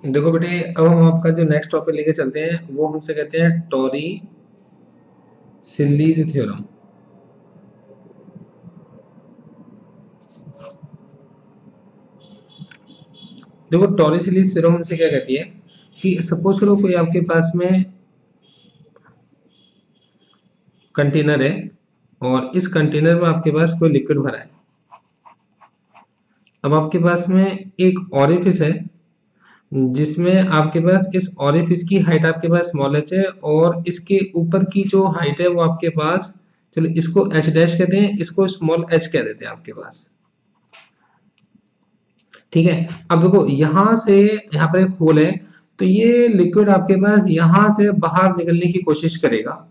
देखो बेटे, अब हम आपका जो नेक्स्ट टॉपिक लेके चलते हैं वो हमसे कहते हैं टॉरी सिलीज थ्योरम। देखो टॉरी सिलीज थ्योरम हमसे क्या कहती है कि सपोज करो कोई आपके पास में कंटेनर है और इस कंटेनर में आपके पास कोई लिक्विड भरा है। अब आपके पास में एक ऑरिफिस है जिसमें आपके पास इस ऑरिफिस की हाइट आपके पास स्मॉल एच है और इसके ऊपर की जो हाइट है वो आपके पास, चलो इसको एच डैश कहते हैं, इसको स्मॉल एच कह देते हैं आपके पास। ठीक है। अब देखो यहाँ से यहाँ पर एक होल है, तो ये लिक्विड आपके पास यहाँ से बाहर निकलने की कोशिश करेगा।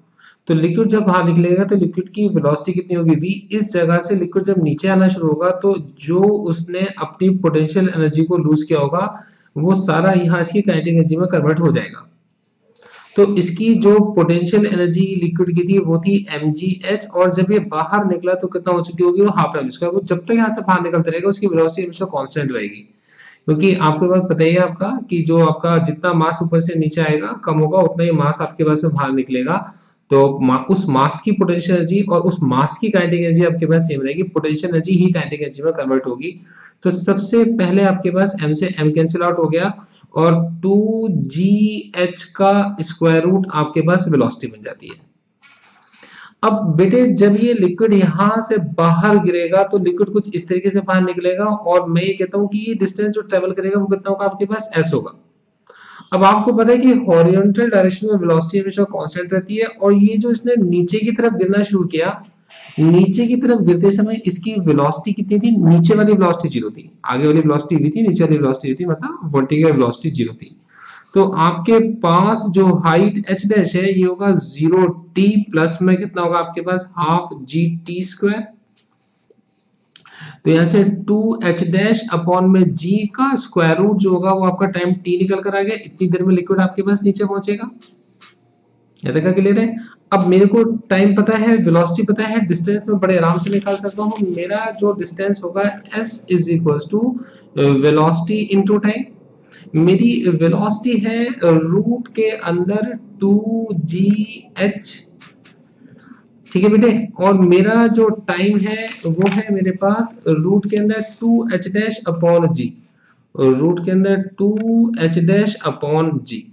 तो लिक्विड जब बाहर निकलेगा तो लिक्विड की वेलोसिटी कितनी होगी v। इस जगह से लिक्विड जब नीचे आना शुरू होगा तो जो उसने अपनी पोटेंशियल एनर्जी को लूज किया होगा वो सारा यहाँ इसकी काइनेटिक एनर्जी में कन्वर्ट हो जाएगा। तो इसकी जो पोटेंशियल एनर्जी लिक्विड की थी वो थी mgh, और जब ये बाहर निकला तो कितना हो चुकी होगी वो हाफ एम स्क्वायर। वो जब तक यहाँ से बाहर निकलता रहेगा उसकी वेलोसिटी हमेशा कांस्टेंट रहेगी, क्योंकि आपके पास पता ही है आपका कि जो आपका जितना मास ऊपर से नीचे आएगा कम होगा उतना ही मास आपके पास में बाहर निकलेगा। तो उस मास की पोटेंशियल एनर्जी और उस मास की काइनेटिक एनर्जी आपके पास सेम रहेगी, पोटेंशियल एनर्जी ही काइनेटिक एनर्जी में कन्वर्ट होगी। तो सबसे पहले आपके पास m से m कैंसिल आउट हो गया और 2gh का स्क्वायर रूट आपके पास वेलोसिटी बन जाती है। अब बेटे जब ये लिक्विड यहां से बाहर गिरेगा तो लिक्विड कुछ इस तरीके से बाहर निकलेगा और मैं ये कहता हूं कि ये डिस्टेंस जो ट्रेवल करेगा वो कितना होगा आपके पास s होगा। अब आपको पता है कि हॉरिजॉन्टल डायरेक्शन में वेलोसिटी हमेशा कांस्टेंट रहती है, और ये जो इसने नीचे की तरफ गिरना शुरू किया, नीचे की तरफ गिरते समय इसकी वेलोसिटी कितनी थी, नीचे वाली वेलोसिटी जीरो थी, आगे वाली वेलोसिटी v थी, नीचे वाली वेलोसिटी थी, मतलब वर्टिकल वेलोसिटी जीरो थी। तो आपके पास जो हाइट h डैश है ये होगा 0t प्लस में कितना होगा आपके पास हाफ जी टी स्क्वायर। तो यहां से 2h डैश अपॉन में g का स्क्वायर रूट जो होगा वो आपका टाइम t निकल कर आ गया, इतनी देर में लिक्विड आपके पास नीचे पहुंचेगा। यह तक क्लियर है। अब मेरे को टाइम पता है, वेलोसिटी पता है, डिस्टेंस में बड़े आराम से निकाल सकता हूं। मेरा जो डिस्टेंस होगा s is equals to velocity into time. मेरी वेलोसिटी है रूट के अंदर 2gh, ठीक है बेटे, और मेरा जो टाइम है वो है मेरे पास रूट के अंदर 2h डैश अपॉन जी, रूट के अंदर 2h डैश अपॉन जी।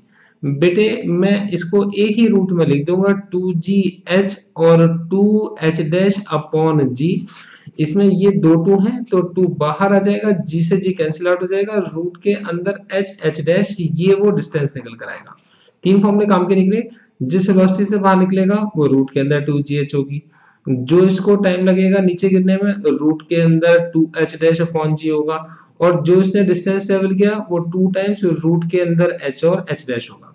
बेटे मैं इसको एक ही रूट में लिख दूंगा 2gh और 2h डैश अपॉन जी। इसमें ये दो टू है तो 2 बाहर आ जाएगा, जी से जी कैंसिल आउट हो जाएगा, रूट के अंदर h डैश, ये वो डिस्टेंस निकल कर आएगा। तीन फॉर्मूले काम के निकले। जिस वेलोसिटी से बाहर निकलेगा वो रूट के अंदर 2gh होगी, जो इसको टाइम लगेगा नीचे गिरने में रूट के अंदर 2h डैश अपॉन जी होगा, और जो इसने डिस्टेंस ट्रेवल किया वो 2 टाइम्स रूट के अंदर h और h डैश होगा।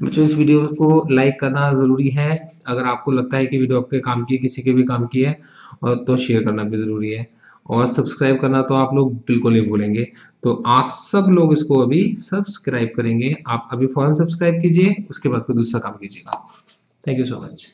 बच्चों इस वीडियो को लाइक करना जरूरी है, अगर आपको लगता है कि वीडियो आपके काम की, किसी के भी काम की है, और तो शेयर करना भी जरूरी है, और सब्सक्राइब करना तो आप लोग बिल्कुल नहीं भूलेंगे। तो आप सब लोग इसको अभी सब्सक्राइब करेंगे, आप अभी फौरन सब्सक्राइब कीजिए, उसके बाद कोई दूसरा काम कीजिएगा। Thank you so much.